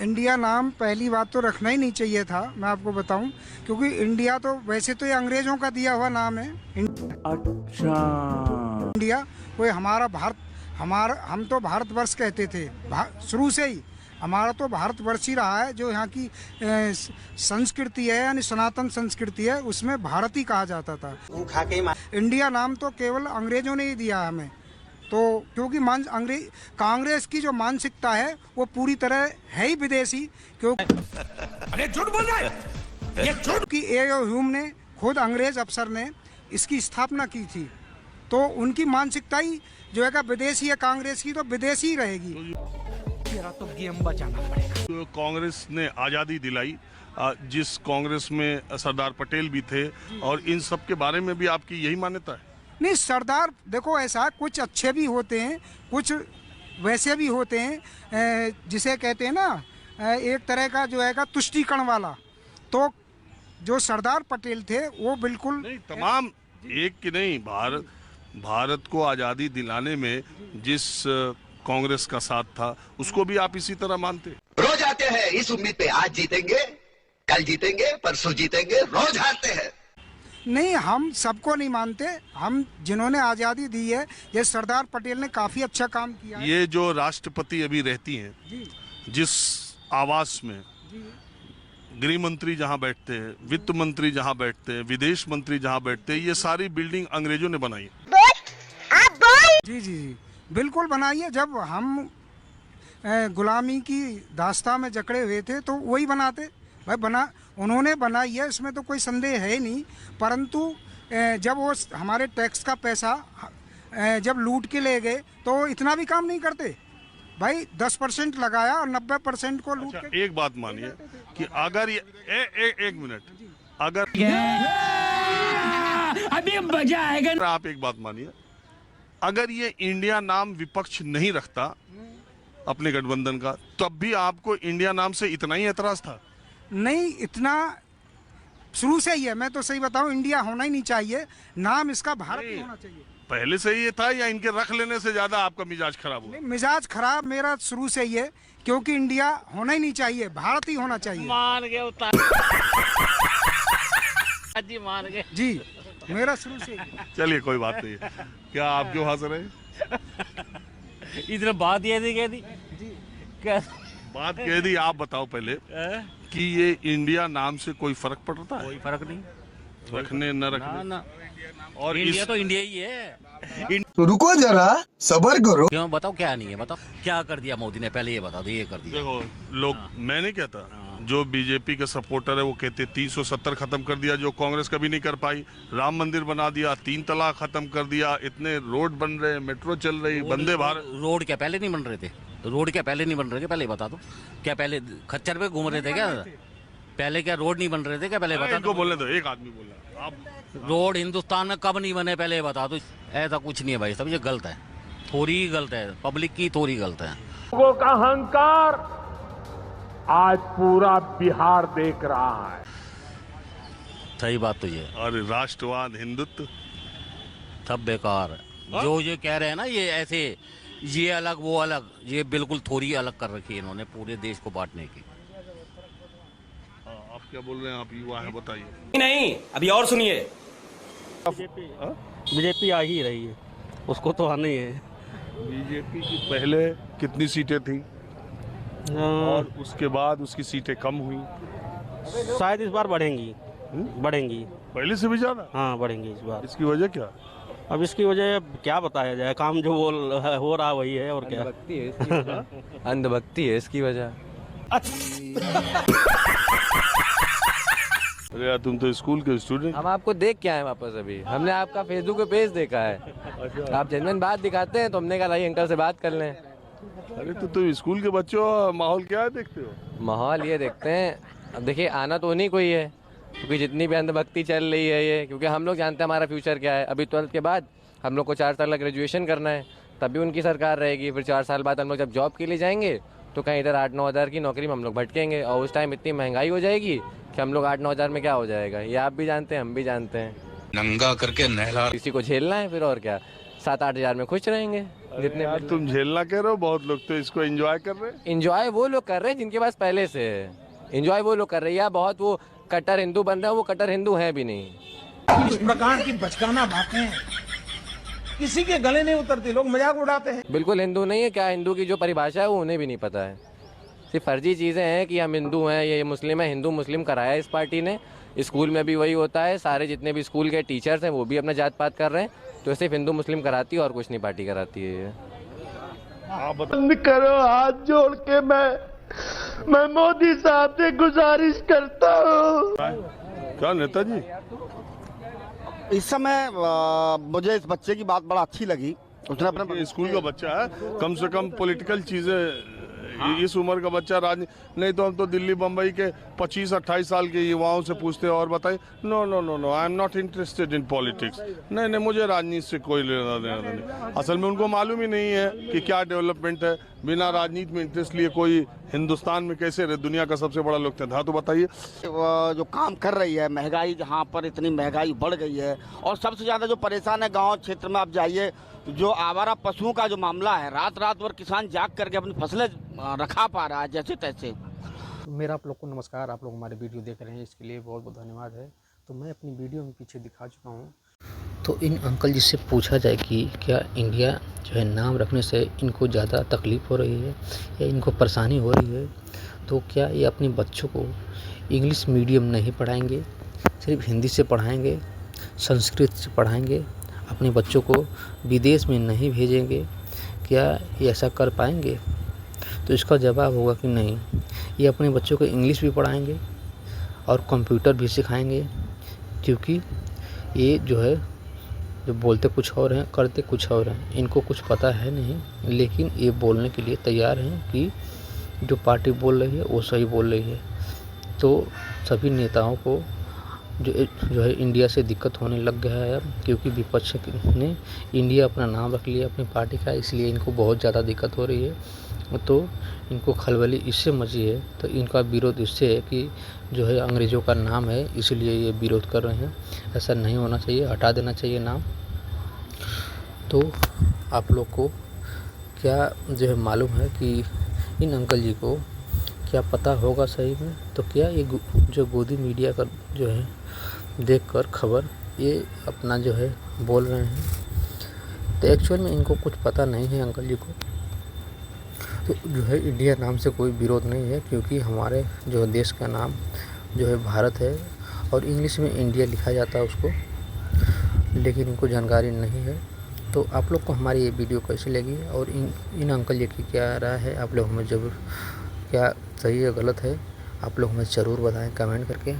India नाम पहली बात तो रखना ही नहीं चाहिए था, मैं आपको बताऊं, क्योंकि इंडिया तो वैसे तो ये अंग्रेजों का दिया हुआ नाम है। अच्छा। इंडिया कोई हमारा भारत, हम तो भारतवर्ष कहते थे शुरू से ही। हमारा तो भारतवर्ष ही रहा है। जो यहाँ की संस्कृति है, यानी सनातन संस्कृति है, उसमें भारत ही कहा जाता था। इंडिया नाम तो केवल अंग्रेजों ने ही दिया हमें। तो क्योंकि कांग्रेस की जो मानसिकता है वो पूरी तरह है ही विदेशी। क्योंकि अरे झूठ बोल रहा है, ये झूठ। कि ए ह्यूम ने खुद अंग्रेज अफसर ने इसकी स्थापना की थी, तो उनकी मानसिकता ही जो है विदेशी है। कांग्रेस की तो विदेशी ही रहेगी। तो गेम बचाना पड़ेगा। कांग्रेस ने आज़ादी दिलाई, जिस कांग्रेस में सरदार पटेल भी थे, और इन सब के बारे में भी आपकी यही मान्यता है? नहीं, सरदार देखो ऐसा, कुछ अच्छे भी होते हैं, कुछ वैसे भी होते हैं, जिसे कहते हैं ना एक तरह का जो है तुष्टीकरण वाला। तो जो सरदार पटेल थे वो बिल्कुल नहीं, तमाम एक की नहीं, भारत को आज़ादी दिलाने में जिस कांग्रेस का साथ था उसको भी आप इसी तरह मानते? रोज आते हैं इस उम्मीद पे, आज जीतेंगे, कल जीतेंगे, परसों जीतेंगे, रोज हारते हैं। नहीं, हम सबको नहीं मानते। हम जिन्होंने आज़ादी दी है, ये सरदार पटेल ने काफ़ी अच्छा काम किया है। ये जो राष्ट्रपति अभी रहती हैं, जिस आवास में गृह मंत्री जहाँ बैठते हैं, वित्त मंत्री जहाँ बैठते हैं, विदेश मंत्री जहाँ बैठते हैं, ये सारी बिल्डिंग अंग्रेजों ने बनाई है। जी जी जी, बिल्कुल बनाई है। जब हम गुलामी की दास्तां में जकड़े हुए थे तो वही बनाते भाई, उन्होंने बनाई है, इसमें तो कोई संदेह है ही नहीं। परंतु जब वो हमारे टैक्स का पैसा जब लूट के ले गए तो इतना भी काम नहीं करते भाई। 10% लगाया और 90% को लूट के। एक बात मानिए कि अगर ये एक मिनट, अगर अभी मजा आएगा। आप एक बात मानिए, अगर ये इंडिया नाम विपक्ष नहीं रखता अपने गठबंधन का, तब भी आपको इंडिया नाम से इतना ही एतराज था? नहीं, इतना शुरू से ही है। मैं तो सही बताऊं, इंडिया होना ही नहीं चाहिए, नाम इसका भारत ही होना चाहिए। पहले से ही ये था या इनके रख लेने से ज्यादा आपका मिजाज खराब हुआ? मिजाज खराब मेरा शुरू से ही है, क्योंकि इंडिया होना ही नहीं चाहिए, भारत ही होना चाहिए। मान गए जी, मान गए जी, मेरा शुरू से ही। चलिए कोई बात नहीं है। क्या आप क्यों हंस रहे हैं? इधर बात ये थी कह दी क्या? बात कह दी, आप बताओ पहले कि ये इंडिया नाम से कोई फर्क पड़ता है? कोई फर्क नहीं, रखने न रखने ना। और इंडिया तो इंडिया ही है। तो रुको जरा, सबर करो। क्यों बताओ, क्या नहीं है बताओ, क्या कर दिया मोदी ने? पहले ये बता दो, ये कर दिया। देखो लोग, मैं नहीं कहता, जो बीजेपी के सपोर्टर है वो कहते 370 खत्म कर दिया, जो कांग्रेस कभी नहीं कर पाई। राम मंदिर बना दिया, 3 तलाक खत्म कर दिया, इतने रोड बन रहे, मेट्रो चल रही, वंदे भारत। रोड क्या पहले नहीं बन रहे थे? रोड क्या पहले नहीं बन रहे थे? पहले बता दो, क्या पहले खच्चर पे घूम रहे थे क्या? पहले क्या रोड नहीं बन रहे थे क्या? पहले बता दो। बोलने दो, एक आदमी बोल रहा है। आप रोड हिंदुस्तान में कब नहीं बने पहले बता दो। ऐसा कुछ नहीं है भाई साहब, ये गलत है, थोड़ी गलत है, पब्लिक की थोड़ी गलत है। लोगों का अहंकार आज पूरा बिहार देख रहा है। सही बात तो ये, और राष्ट्रवाद, हिंदुत्व सब बेकार है। जो ये कह रहे हैं ना, ये ऐसे, ये अलग वो अलग, ये बिल्कुल थोड़ी अलग कर रखी है इन्होंने पूरे देश को बांटने की। आप क्या बोल रहे हैं? आप युवा हैं, बताइए। नहीं, अभी और सुनिए। बीजेपी आ ही रही है, उसको तो आना ही है। बीजेपी की पहले कितनी सीटें थी और उसके बाद उसकी सीटें कम हुई? शायद इस बार बढ़ेंगी। पहले से भी ज्यादा? हाँ, बढ़ेंगी इस बार। इसकी वजह क्या? अब इसकी वजह क्या बताया जाए, काम जो हो रहा वही है, और क्या। अंधभक्ति है इसकी वजह। अरे यार, तुम तो स्कूल के स्टूडेंट। हम आपको देख के आए वापस, अभी हमने आपका फेसबुक पे पेज देखा है। आप जेन्युइन बात दिखाते हैं तो हमने कहा भाई अंकल से बात कर लें। अरे तो तुम स्कूल के बच्चों, माहौल क्या देखते हो? माहौल ये देखते हैं, अब देखिए आना तो नहीं कोई है, क्योंकि जितनी भी अंधभक्ति चल रही है ये, क्योंकि हम लोग जानते हैं हमारा फ्यूचर क्या है। अभी 12th के बाद हम लोग को 4 साल का ग्रेजुएशन करना है, तब भी उनकी सरकार रहेगी। फिर 4 साल बाद हम लोग जब जॉब के लिए जाएंगे तो कहीं इधर 8-9 हज़ार की नौकरी में हम लोग भटकेंगे, और उस टाइम इतनी महंगाई हो जाएगी कि हम लोग 8-9 हज़ार में क्या हो जाएगा, ये आप भी जानते हैं, हम भी जानते हैं। नंगा करके नहला। किसी को झेलना है फिर, और क्या, 7-8 हज़ार में खुश रहेंगे। जितने यार तुम झेलना कह रहे हो, बहुत लोग तो इसको एंजॉय कर रहे हैं। इंजॉय वो लोग कर रहे हैं जिनके पास पहले से है। इंजॉय वो लोग कर रहे हैं, या बहुत वो कट्टर हिंदू बन रहे हैं, वो कट्टर हिंदू हैं भी नहीं। इस प्रकार की बचकाना बातें किसी के गले नहीं उतरती, लोग मजाक उड़ाते हैं। बिल्कुल हिंदू नहीं है। क्या हिंदू की जो परिभाषा है वो उन्हें भी नहीं पता है। सिर्फ फर्जी चीज़ें हैं कि हम हिंदू हैं, ये मुस्लिम है। हिंदू मुस्लिम कराया इस पार्टी ने। स्कूल में भी वही होता है, सारे जितने भी स्कूल के टीचर्स हैं वो भी अपना जात पात कर रहे हैं। तो सिर्फ हिंदू मुस्लिम कराती है और कुछ नहीं पार्टी कराती है ये। बंद करो हाथ जोड़ के, मैं मोदी साहब से गुजारिश करता हूँ। क्या नेताजी, इस समय मुझे इस बच्चे की बात बड़ा अच्छी लगी। उसने अपने स्कूल का बच्चा है, कम से कम पॉलिटिकल चीजें इस उम्र का बच्चा नहीं तो हम तो दिल्ली बम्बई के 25-28 साल के युवाओं से पूछते हैं और बताइए, no no no no, I am not interested in politics. नहीं, मुझे राजनीति से कोई लेना देना नहीं। असल में उनको मालूम ही नहीं है कि क्या डेवलपमेंट है। बिना राजनीति में इंटरेस्ट लिए कोई हिंदुस्तान में कैसे रहे, दुनिया का सबसे बड़ा लोकतंत्र। हाँ तो बताइए, जो काम कर रही है, महंगाई जहाँ पर इतनी महंगाई बढ़ गई है, और सबसे ज़्यादा जो परेशान है गाँव क्षेत्र में आप जाइए, जो आवारा पशुओं का जो मामला है, रात रात भर किसान जाग करके अपनी फसलें रखा पा रहा है जैसे तैसे। मेरा आप लोग को नमस्कार। आप लोग हमारे वीडियो देख रहे हैं, इसके लिए बहुत बहुत धन्यवाद है। तो मैं अपनी वीडियो में पीछे दिखा चुका हूँ। तो इन अंकल जी से पूछा जाए कि क्या इंडिया जो है नाम रखने से इनको ज़्यादा तकलीफ़ हो रही है या इनको परेशानी हो रही है, तो क्या ये अपने बच्चों को इंग्लिश मीडियम नहीं पढ़ाएंगे, सिर्फ हिंदी से पढ़ाएंगे, संस्कृत से पढ़ाएंगे, अपने बच्चों को विदेश में नहीं भेजेंगे? क्या ये ऐसा कर पाएंगे? तो इसका जवाब होगा कि नहीं, ये अपने बच्चों को इंग्लिश भी पढ़ाएंगे और कंप्यूटर भी सिखाएंगे, क्योंकि ये जो है जो बोलते कुछ और हैं, करते कुछ और हैं। इनको कुछ पता है नहीं, लेकिन ये बोलने के लिए तैयार हैं कि जो पार्टी बोल रही है वो सही बोल रही है। तो सभी नेताओं को जो है इंडिया से दिक्कत होने लग गया है अब, क्योंकि विपक्ष ने इंडिया अपना नाम रख लिया अपनी पार्टी का, इसलिए इनको बहुत ज़्यादा दिक्कत हो रही है। तो इनको खलबली इससे मची है, तो इनका विरोध इससे है कि जो है अंग्रेज़ों का नाम है, इसलिए ये विरोध कर रहे हैं। ऐसा नहीं होना चाहिए, हटा देना चाहिए नाम। तो आप लोग को क्या जो है मालूम है कि इन अंकल जी को क्या पता होगा सही में? तो क्या ये जो गोदी मीडिया का जो है देखकर खबर ये अपना जो है बोल रहे हैं, तो एक्चुअल में इनको कुछ पता नहीं है अंकल जी को। तो जो है इंडिया नाम से कोई विरोध नहीं है, क्योंकि हमारे जो देश का नाम जो है भारत है और इंग्लिश में इंडिया लिखा जाता है उसको, लेकिन इनको जानकारी नहीं है। तो आप लोग को हमारी ये वीडियो कैसी लगी और इन अंकल जी की क्या राय है, आप लोग हमें ज़रूर, क्या सही है गलत है, आप लोग हमें ज़रूर बताएं कमेंट करके।